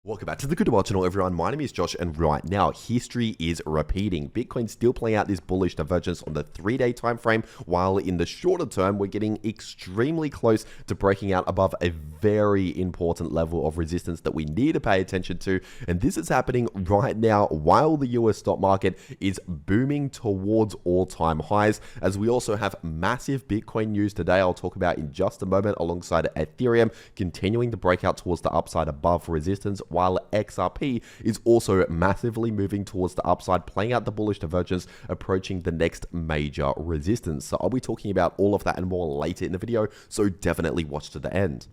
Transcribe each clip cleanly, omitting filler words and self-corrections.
Welcome back to the Good Channel, everyone. My name is Josh, and right now, history is repeating. Bitcoin still playing out this bullish divergence on the 3-day time frame, while in the shorter term, we're getting extremely close to breaking out above a very important level of resistance that we need to pay attention to. And this is happening right now while the US stock market is booming towards all-time highs, as we also have massive Bitcoin news today I'll talk about in just a moment, alongside Ethereum continuing to break out towards the upside above resistance, while XRP is also massively moving towards the upside, playing out the bullish divergence, approaching the next major resistance. So I'll be talking about all of that and more later in the video, so definitely watch to the end.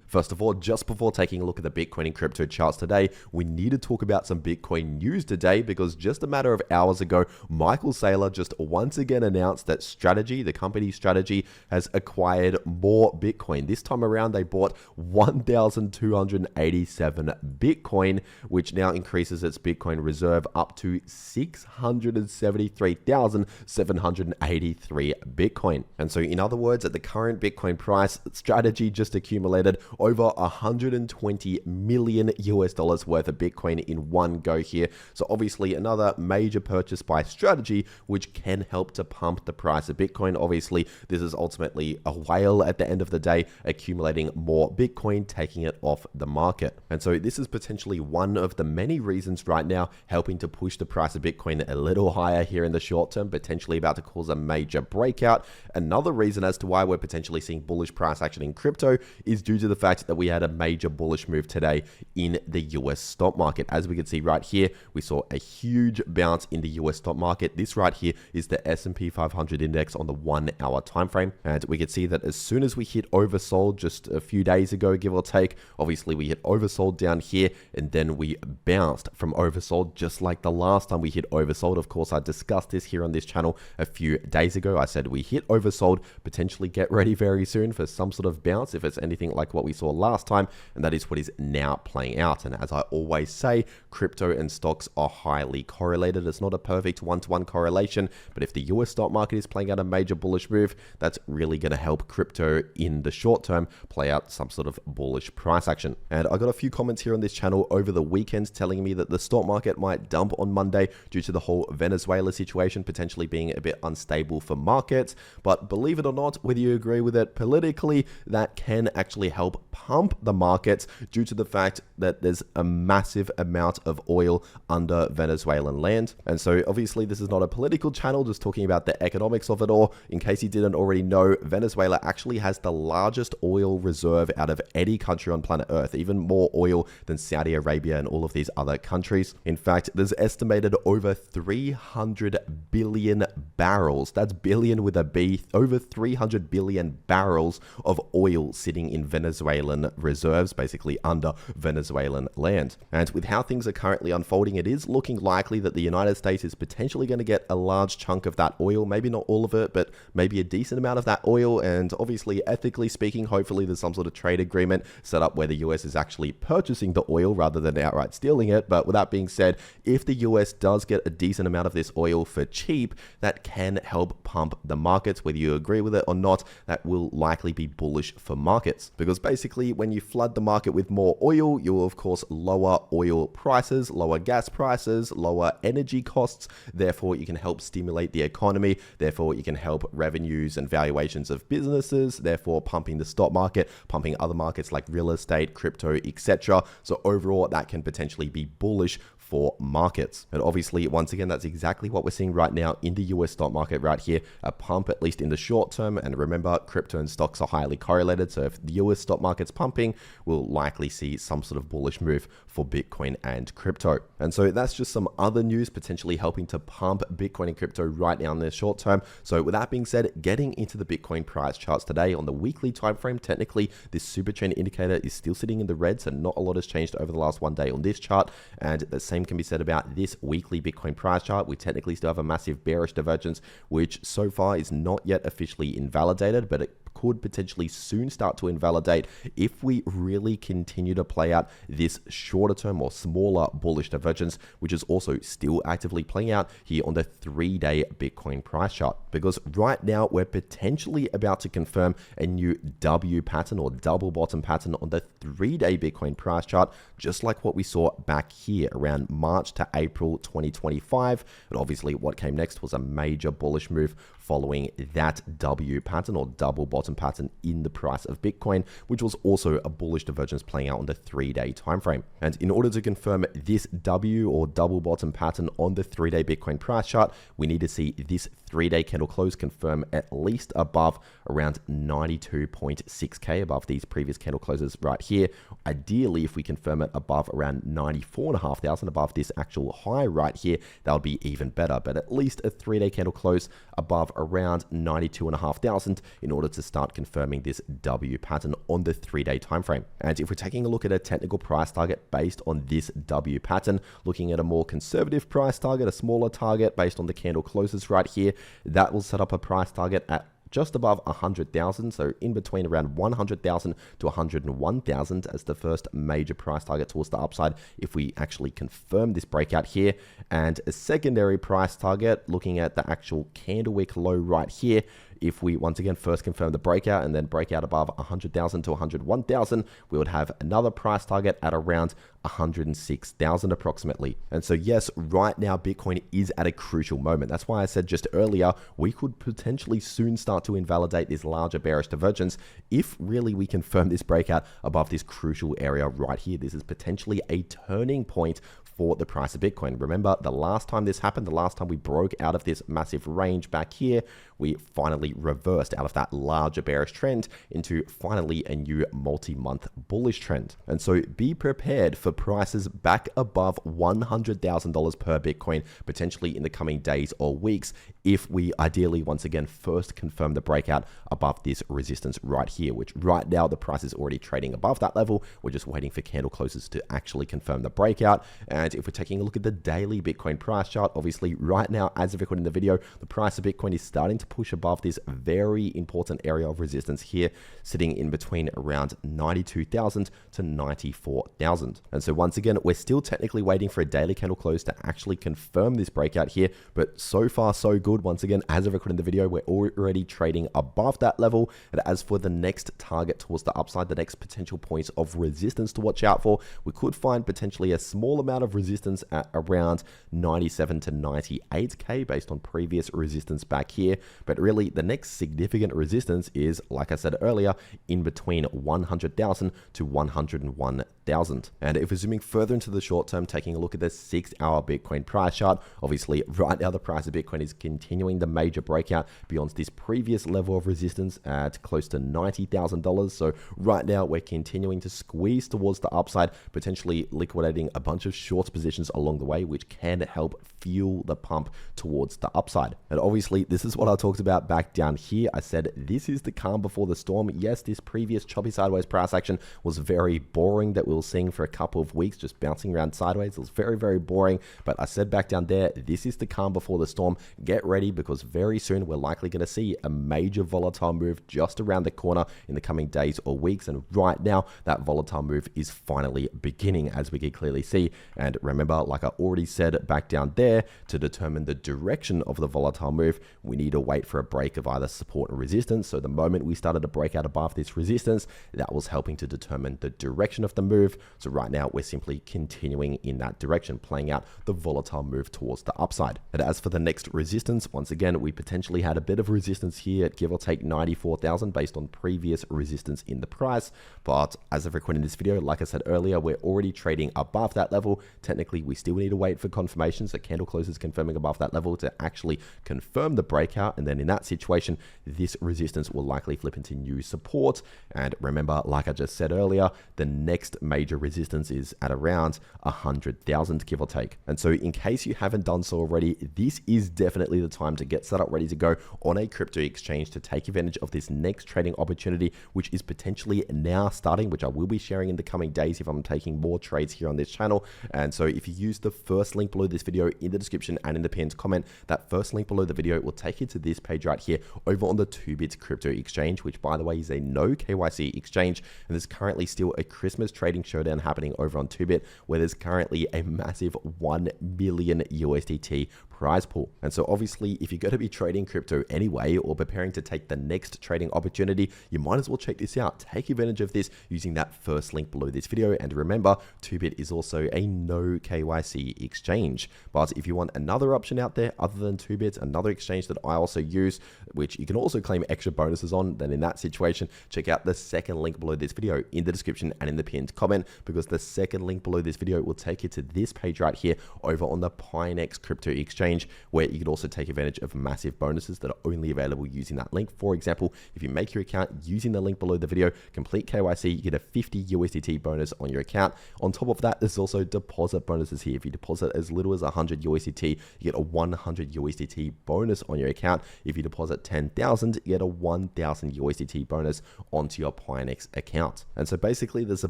First of all, just before taking a look at the Bitcoin and crypto charts today, we need to talk about some Bitcoin news today, because just a matter of hours ago, Michael Saylor just once again announced that Strategy, the company Strategy, has acquired more Bitcoin. This time around, they bought 1,287 Bitcoin, which now increases its Bitcoin reserve up to 673,783 Bitcoin. And so in other words, at the current Bitcoin price, Strategy just accumulated over 120 million US dollars worth of Bitcoin in one go here. So obviously another major purchase by Strategy, which can help to pump the price of Bitcoin. Obviously, this is ultimately a whale at the end of the day, accumulating more Bitcoin, taking it off the market. And so this is potentially one of the many reasons right now helping to push the price of Bitcoin a little higher here in the short term, potentially about to cause a major breakout. Another reason as to why we're potentially seeing bullish price action in crypto is due to the fact that we had a major bullish move today in the US stock market. As we can see right here, we saw a huge bounce in the US stock market. This right here is the S&P 500 index on the 1 hour time frame, and we can see that as soon as we hit oversold just a few days ago, give or take, obviously we hit oversold down here, and then we bounced from oversold just like the last time we hit oversold. Of course, I discussed this here on this channel a few days ago. I said we hit oversold, potentially get ready very soon for some sort of bounce if it's anything like what we saw last time, and that is what is now playing out. And as I always say, crypto and stocks are highly correlated. It's not a perfect one-to-one correlation, but if the US stock market is playing out a major bullish move, that's really going to help crypto in the short term play out some sort of bullish price action. And I got a few comments here on this channel over the weekend telling me that the stock market might dump on Monday due to the whole Venezuela situation potentially being a bit unstable for markets. But believe it or not, whether you agree with it politically, that can actually help pump the markets due to the fact that there's a massive amount of oil under Venezuelan land. And so obviously this is not a political channel, just talking about the economics of it all. In case you didn't already know, Venezuela actually has the largest oil reserve out of any country on planet Earth, even more oil than Saudi Arabia and all of these other countries. In fact, there's estimated over 300 billion barrels, that's billion with a B, over 300 billion barrels of oil sitting in Venezuelan reserves, basically under Venezuelan land. And with how things are currently unfolding, it is looking likely that the United States is potentially going to get a large chunk of that oil, maybe not all of it, but maybe a decent amount of that oil. And obviously, ethically speaking, hopefully there's some sort of trade agreement set up where the US is actually purchasing the oil rather than outright stealing it. But with that being said, if the US does get a decent amount of this oil for cheap, that can help pump the markets. Whether you agree with it or not, that will likely be bullish for markets, because basically when you flood the market with more oil, you will of course lower oil prices, lower gas prices, lower energy costs. Therefore, you can help stimulate the economy. Therefore, you can help revenues and valuations of businesses, therefore pumping the stock market, pumping other markets like real estate, crypto, etc. So overall, that can potentially be bullish for markets. And obviously, once again, that's exactly what we're seeing right now in the US stock market right here, a pump at least in the short term. And remember, crypto and stocks are highly correlated. So if the US stock market's pumping, we'll likely see some sort of bullish move for Bitcoin and crypto. And so that's just some other news potentially helping to pump Bitcoin and crypto right now in the short term. So with that being said, getting into the Bitcoin price charts today on the weekly time frame, technically this super trend indicator is still sitting in the red, so not a lot has changed over the last 1 day on this chart. And the same can be said about this weekly Bitcoin price chart. We technically still have a massive bearish divergence, which so far is not yet officially invalidated, but it could potentially soon start to invalidate if we really continue to play out this shorter term or smaller bullish divergence, which is also still actively playing out here on the 3-day Bitcoin price chart. Because right now we're potentially about to confirm a new W pattern or double bottom pattern on the 3-day Bitcoin price chart, just like what we saw back here around March to April 2025. And obviously what came next was a major bullish move following that W pattern or double bottom pattern in the price of Bitcoin, which was also a bullish divergence playing out on the 3-day time frame. And in order to confirm this W or double bottom pattern on the 3-day Bitcoin price chart, we need to see this 3-day candle close confirm at least above around 92.6k above these previous candle closes right here. Ideally, if we confirm it above around 94,500 above this actual high right here, that would be even better. But at least a 3-day candle close above around 92,500 in order to start confirming this W pattern on the 3-day time frame. And if we're taking a look at a technical price target based on this W pattern, looking at a more conservative price target, a smaller target based on the candle closes right here, that will set up a price target at just above 100,000, so in between around 100,000 to 101,000 as the first major price target towards the upside if we actually confirm this breakout here. And a secondary price target looking at the actual candle wick low right here, if we once again first confirm the breakout and then break out above 100,000 to 101,000, we would have another price target at around 106,000 approximately. And so yes, right now Bitcoin is at a crucial moment. That's why I said just earlier, we could potentially soon start to invalidate this larger bearish divergence if really we confirm this breakout above this crucial area right here. This is potentially a turning point for the price of Bitcoin. Remember, the last time this happened, the last time we broke out of this massive range back here, we finally reversed out of that larger bearish trend into finally a new multi-month bullish trend. And so be prepared for prices back above $100,000 per Bitcoin, potentially in the coming days or weeks, if we ideally once again first confirm the breakout above this resistance right here, which right now the price is already trading above that level. We're just waiting for candle closes to actually confirm the breakout. And if we're taking a look at the daily Bitcoin price chart, obviously right now, as of recording the video, the price of Bitcoin is starting to push above this very important area of resistance here, sitting in between around 92,000 to 94,000. And so once again, we're still technically waiting for a daily candle close to actually confirm this breakout here, but so far so good. Once again, as of recording the video, we're already trading above that level. And as for the next target towards the upside, the next potential points of resistance to watch out for, we could find potentially a small amount of resistance at around 97 to 98k based on previous resistance back here. But really the next significant resistance is, like I said earlier, in between 100,000 to 101,000. And if we're zooming further into the short term, taking a look at the 6-hour Bitcoin price chart, obviously right now the price of Bitcoin is continuing the major breakout beyond this previous level of resistance at close to $90,000. So right now we're continuing to squeeze towards the upside, potentially liquidating a bunch of short positions along the way, which can help fuel the pump towards the upside. And obviously this is what I talked about back down here. I said this is the calm before the storm. Yes, this previous choppy sideways price action was very boring that we were seeing for a couple of weeks, just bouncing around sideways. It was very, very boring. But I said back down there, this is the calm before the storm. Get ready, because very soon we're likely going to see a major volatile move just around the corner in the coming days or weeks. And right now that volatile move is finally beginning, as we can clearly see. And remember, like I already said back down there, to determine the direction of the volatile move, we need to wait for a break of either support and resistance. So the moment we started to break out above this resistance, that was helping to determine the direction of the move. So right now we're simply continuing in that direction, playing out the volatile move towards the upside. And as for the next resistance, once again, we potentially had a bit of resistance here at give or take 94,000 based on previous resistance in the price. But as of recording this video, like I said earlier, we're already trading above that level. Technically, we still need to wait for confirmation, so candle closes confirming above that level to actually confirm the breakout. And then in that situation, this resistance will likely flip into new support. And remember, like I just said earlier, the next major resistance is at around 100,000, give or take. And so in case you haven't done so already, this is definitely the time to get set up ready to go on a crypto exchange to take advantage of this next trading opportunity, which is potentially now starting, which I will be sharing in the coming days if I'm taking more trades here on this channel. And so if you use the first link below this video in the description and in the pinned comment, that first link below the video will take you to this page right here over on the 2bit crypto exchange, which by the way is a no KYC exchange. And there's currently still a Christmas trading showdown happening over on 2bit, where there's currently a massive 1 million USDT prize pool. And so obviously if you're going to be trading crypto anyway or preparing to take the next trading opportunity, you might as well check this out. Take advantage of this using that first link below this video. And remember, 2bit is also a no KYC exchange. But if you want another option out there other than 2bit, another exchange that I also use, which you can also claim extra bonuses on, then in that situation, check out the second link below this video in the description and in the pinned comment, because the second link below this video will take you to this page right here over on the Pinex crypto exchange, where you can also take advantage of massive bonuses that are only available using that link. For example, if you make your account using the link below the video, complete KYC, you get a 50 USDT bonus on your account. On top of that, there's also deposit bonuses here. If you deposit as little as 100 USDT, you get a 100 USDT bonus on your account. If you deposit 10,000, you get a 1,000 USDT bonus onto your Pinex account. And so basically there's a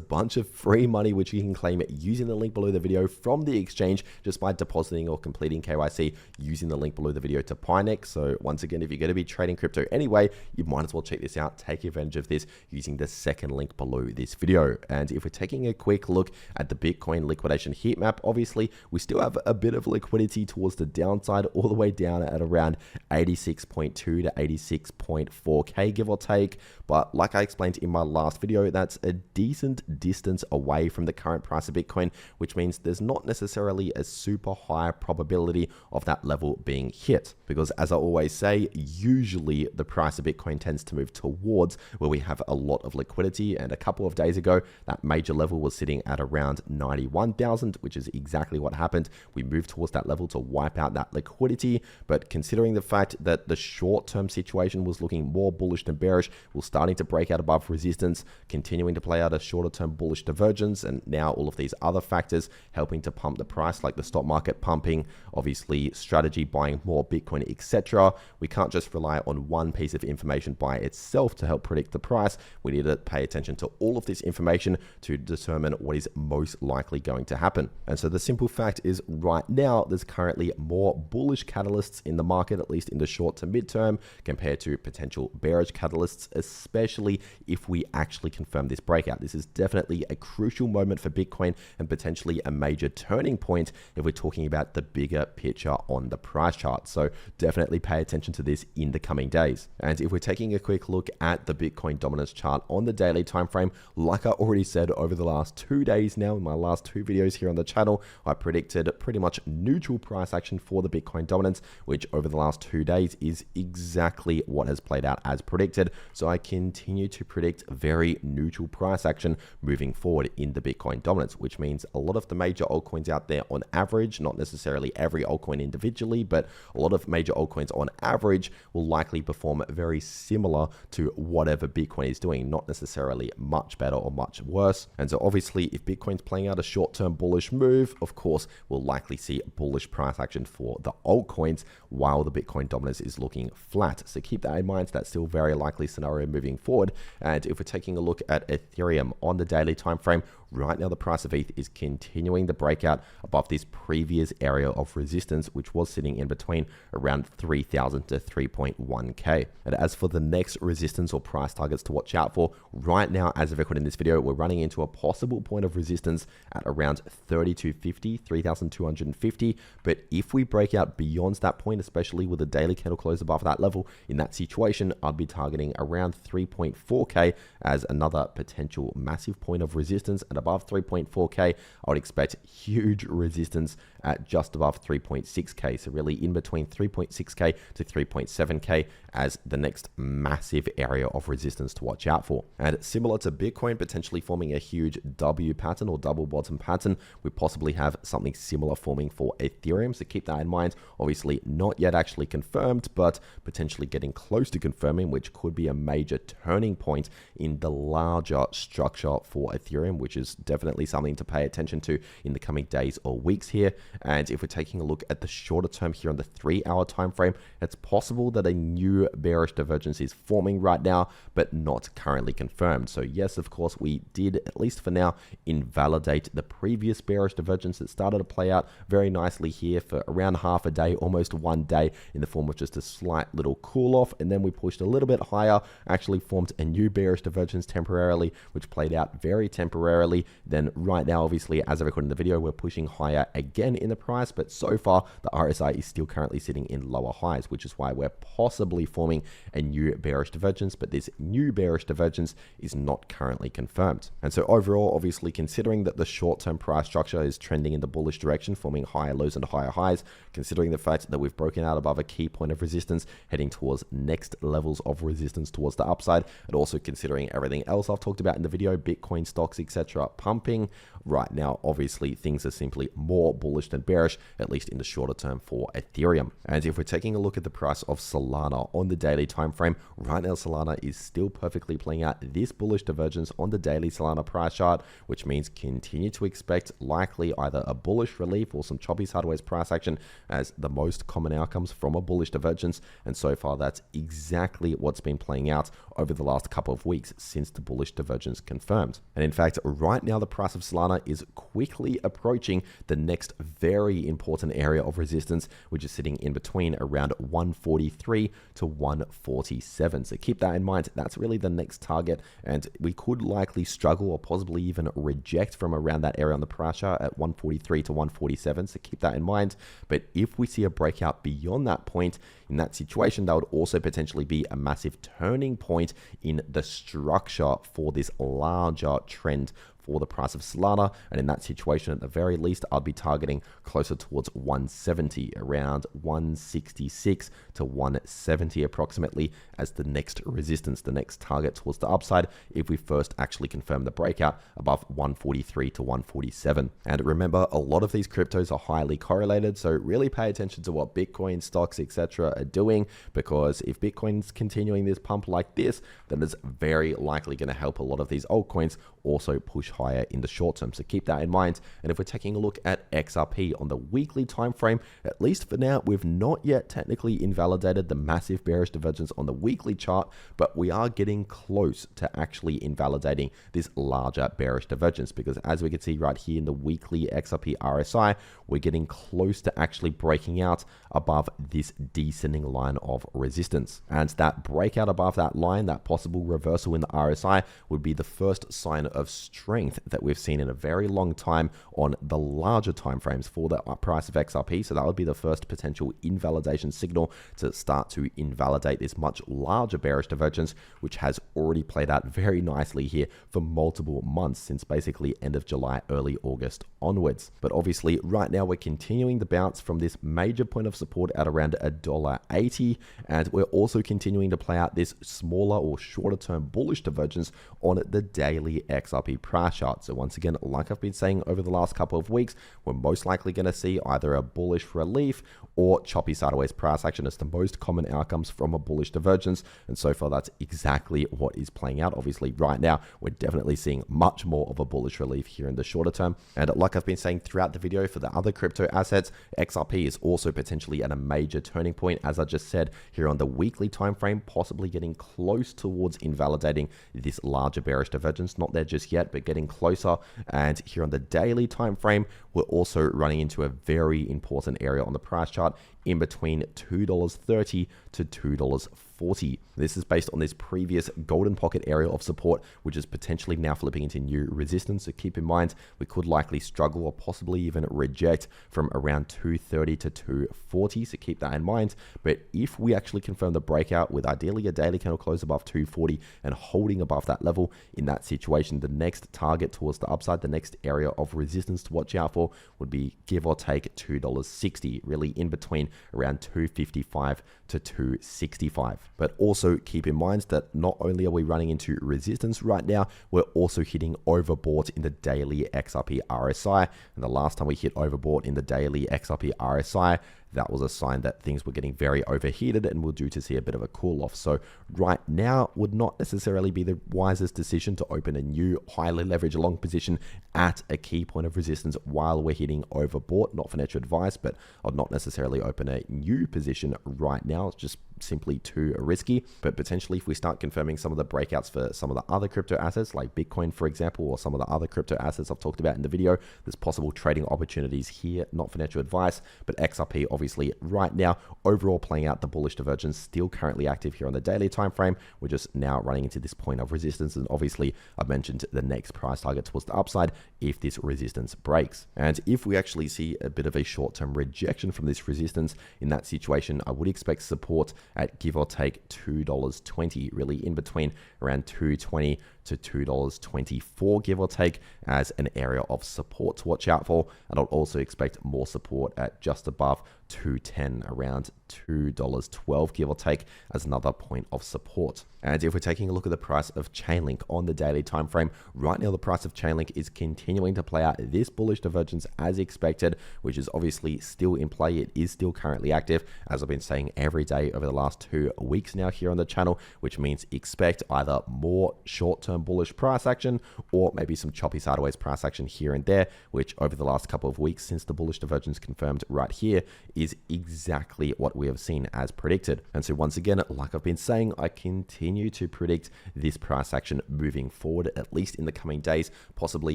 bunch of free money which you can claim using the link below the video from the exchange just by depositing or completing KYC using the link below the video to Pinex. So once again, if you're going to be trading crypto anyway, you might as well check this out. Take advantage of this using the second link below this video. And if we're taking a quick look at the Bitcoin liquidation heat map, obviously we still have a bit of liquidity towards the downside, all the way down at around 86.2 to 86.4k, give or take. But like I explained in my last video, that's a decent distance away from the current price of Bitcoin, which means there's not necessarily a super high probability of that level being hit. Because as I always say, usually the price of Bitcoin tends to move towards where we have a lot of liquidity. And a couple of days ago, that major level was sitting at around 91,000, which is exactly what happened. We moved towards that level to wipe out that liquidity. But considering the fact that the short-term situation was looking more bullish than bearish, we're starting to break out above resistance, continuing to play out a shorter-term bullish divergence, and now all of these other factors helping to pump the price, like the stock market pumping, obviously strategy buying more Bitcoin, etc. We can't just rely on one piece of information by itself to help predict the price. We need to pay attention to all of this information to determine what is most likely going to happen. And so the simple fact is right now, there's currently more bullish catalysts in the market, at least in the short to midterm, compared to potential bearish catalysts, especially if we actually confirm this breakout. This is definitely a crucial moment for Bitcoin and potentially a major turning point if we're talking about the bigger picture on the price chart. So definitely pay attention to this in the coming days. And if we're taking a quick look at the Bitcoin dominance chart on the daily time frame, like I already said, over the last 2 days now in my last 2 videos here on the channel, I predicted pretty much neutral price action for the Bitcoin dominance, which over the last 2 days is exactly what has played out as predicted. So I continue to predict very neutral price action moving forward in the Bitcoin dominance, which means a lot of the major altcoins out there on average, not necessarily every altcoin individually, but a lot of major altcoins on average will likely perform very similar to whatever Bitcoin is doing, not necessarily much better or much worse. And so obviously if Bitcoin's playing out a short-term bullish move, of course, we'll likely see bullish price action for the altcoins while the Bitcoin dominance is looking flat. So keep that in mind. That's still a very likely scenario moving forward. And if we're taking a look at Ethereum on the daily time frame, right now the price of ETH is continuing the breakout above this previous area of resistance, which was sitting in between around 3,000 to 3.1k. And as for the next resistance or price targets to watch out for, right now as of recording this video, we're running into a possible point of resistance at around 3,250, 3,250. But if we break out beyond that point, especially with a daily candle close above that level, in that situation, I'd be targeting around 3.4k as another potential massive point of resistance. And above 3.4k, I would expect huge resistance at just above 3.6k. So really in between 3.6k to 3.7k as the next massive area of resistance to watch out for. And similar to Bitcoin potentially forming a huge W pattern or double bottom pattern, we possibly have something similar forming for Ethereum. So keep that in mind. Obviously not yet actually confirmed, but potentially getting close to confirming, which could be a major turning point in the larger structure for Ethereum, which is is definitely something to pay attention to in the coming days or weeks here. And if we're taking a look at the shorter term here on the 3-hour time frame, it's possible that a new bearish divergence is forming right now, but not currently confirmed. So yes, of course, we did, at least for now, invalidate the previous bearish divergence that started to play out very nicely here for around half a day, almost 1 day, in the form of just a slight little cool off. And then we pushed a little bit higher, actually formed a new bearish divergence temporarily, which played out very temporarily. Then right now, obviously, as I recorded in the video, we're pushing higher again in the price, but so far the RSI is still currently sitting in lower highs, which is why we're possibly forming a new bearish divergence, but this new bearish divergence is not currently confirmed. And so overall, obviously, considering that the short-term price structure is trending in the bullish direction, forming higher lows and higher highs, considering the fact that we've broken out above a key point of resistance, heading towards next levels of resistance towards the upside, and also considering everything else I've talked about in the video, Bitcoin stocks, etc., pumping, right now, obviously, things are simply more bullish than bearish, at least in the shorter term for Ethereum. And if we're taking a look at the price of Solana on the daily time frame, right now Solana is still perfectly playing out this bullish divergence on the daily Solana price chart, which means continue to expect likely either a bullish relief or some choppy sideways price action as the most common outcomes from a bullish divergence. And so far, that's exactly what's been playing out over the last couple of weeks since the bullish divergence confirmed. And in fact, right now the price of Solana is quickly approaching the next very important area of resistance, which is sitting in between around 143 to 147. So keep that in mind. That's really the next target, and we could likely struggle or possibly even reject from around that area on the price chart at 143 to 147. So keep that in mind. But if we see a breakout beyond that point, in that situation, that would also potentially be a massive turning point in the structure for this larger trend for the price of Solana. And in that situation, at the very least, I'd be targeting closer towards 170, around 166 to 170 approximately, as the next resistance, the next target towards the upside, if we first actually confirm the breakout above 143 to 147. And remember, a lot of these cryptos are highly correlated, so really pay attention to what Bitcoin stocks, etc., are doing, because if Bitcoin's continuing this pump like this, then it's very likely going to help a lot of these altcoins also push higher in the short term. So keep that in mind. And if we're taking a look at XRP on the weekly time frame, at least for now, we've not yet technically invalidated the massive bearish divergence on the weekly chart, but we are getting close to actually invalidating this larger bearish divergence, because as we can see right here in the weekly XRP RSI, we're getting close to actually breaking out above this descending line of resistance. And that breakout above that line, that possible reversal in the RSI, would be the first sign of strength that we've seen in a very long time on the larger time frames for the price of XRP. So that would be the first potential invalidation signal to start to invalidate this much larger bearish divergence, which has already played out very nicely here for multiple months, since basically end of July, early August onwards. But obviously right now we're continuing the bounce from this major point of support at around $1.80, and we're also continuing to play out this smaller or shorter term bullish divergence on the daily XRP price chart. So once again, like I've been saying over the last couple of weeks, we're most likely going to see either a bullish relief or choppy sideways price action as the most common outcomes from a bullish divergence. And so far, that's exactly what is playing out. Obviously, right now, we're definitely seeing much more of a bullish relief here in the shorter term. And like I've been saying throughout the video, for the other crypto assets, XRP is also potentially at a major turning point, as I just said, here on the weekly time frame, possibly getting close towards invalidating this larger bearish divergence. Not there just yet, but getting closer. And here on the daily time frame, we're also running into a very important area on the price chart in between $2.30 to $2.40. This is based on this previous golden pocket area of support, which is potentially now flipping into new resistance. So keep in mind, we could likely struggle or possibly even reject from around $2.30 to $2.40. So keep that in mind. But if we actually confirm the breakout with ideally a daily candle close above $2.40 and holding above that level, in that situation, the next target towards the upside, the next area of resistance to watch out for would be give or take $2.60, really in between around $2.55 to $2.65. But also keep in mind that not only are we running into resistance right now, we're also hitting overbought in the daily XRP RSI. And the last time we hit overbought in the daily XRP RSI, that was a sign that things were getting very overheated and we're due to see a bit of a cool off. So right now would not necessarily be the wisest decision to open a new highly leveraged long position at a key point of resistance while we're hitting overbought. Not financial advice, but I'd not necessarily open a new position right now. It's just simply too risky. But potentially if we start confirming some of the breakouts for some of the other crypto assets like Bitcoin, for example, or some of the other crypto assets I've talked about in the video, there's possible trading opportunities here. Not financial advice, but XRP obviously right now overall playing out the bullish divergence, still currently active here on the daily time frame. We're just now running into this point of resistance, and obviously I've mentioned the next price target towards the upside if this resistance breaks. And if we actually see a bit of a short-term rejection from this resistance, in that situation I would expect support at give or take $2.20, really in between around $2.20 to $2.24, give or take, as an area of support to watch out for. And I'll also expect more support at just above $2.10, around $2.12, give or take, as another point of support. And if we're taking a look at the price of Chainlink on the daily time frame, right now the price of Chainlink is continuing to play out this bullish divergence as expected, which is obviously still in play. It is still currently active, as I've been saying every day over the last 2 weeks now here on the channel, which means expect either more short-term bullish price action or maybe some choppy sideways price action here and there, which over the last couple of weeks since the bullish divergence confirmed right here is exactly what we have seen as predicted. And so once again, like I've been saying, I continue to predict this price action moving forward, at least in the coming days, possibly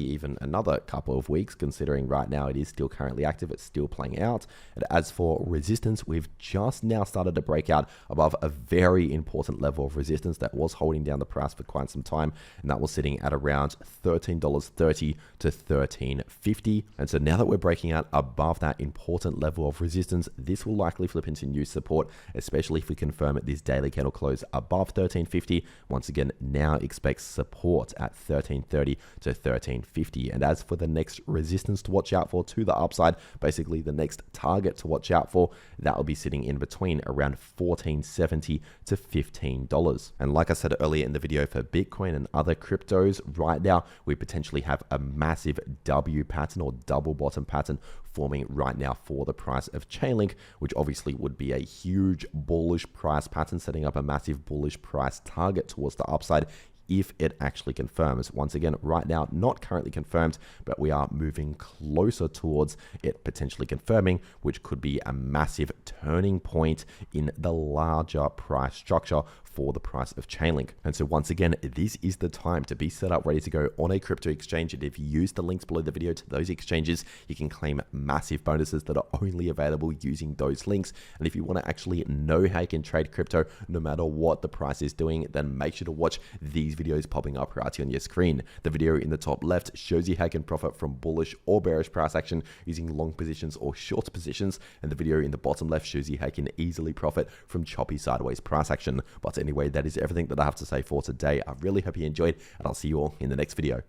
even another couple of weeks, considering right now it is still currently active, it's still playing out. And as for resistance, we've just now started to break out above a very important level of resistance that was holding down the price for quite some time, and that was sitting at around $13.30 to $13.50. And so now that we're breaking out above that important level of resistance, this will likely flip into new support, especially if we confirm this daily candle close above $13.50. Once again, now expect support at $13.30 to $13.50. And as for the next resistance to watch out for to the upside, basically the next target to watch out for, that will be sitting in between around $14.70 to $15. And like I said earlier in the video, for Bitcoin and other cryptos, right now we potentially have a massive W pattern or double bottom pattern forming right now for the price of Chainlink, which obviously would be a huge bullish price pattern, setting up a massive bullish price target towards the upside if it actually confirms. Once again, right now, not currently confirmed, but we are moving closer towards it potentially confirming, which could be a massive turning point in the larger price structure for the price of Chainlink. And so once again, this is the time to be set up ready to go on a crypto exchange. And if you use the links below the video to those exchanges, you can claim massive bonuses that are only available using those links. And if you want to actually know how you can trade crypto no matter what the price is doing, then make sure to watch these videos popping up right here on your screen. The video in the top left shows you how you can profit from bullish or bearish price action using long positions or short positions, and the video in the bottom left shows you how you can easily profit from choppy sideways price action. But anyway, that is everything that I have to say for today. I really hope you enjoyed, and I'll see you all in the next video.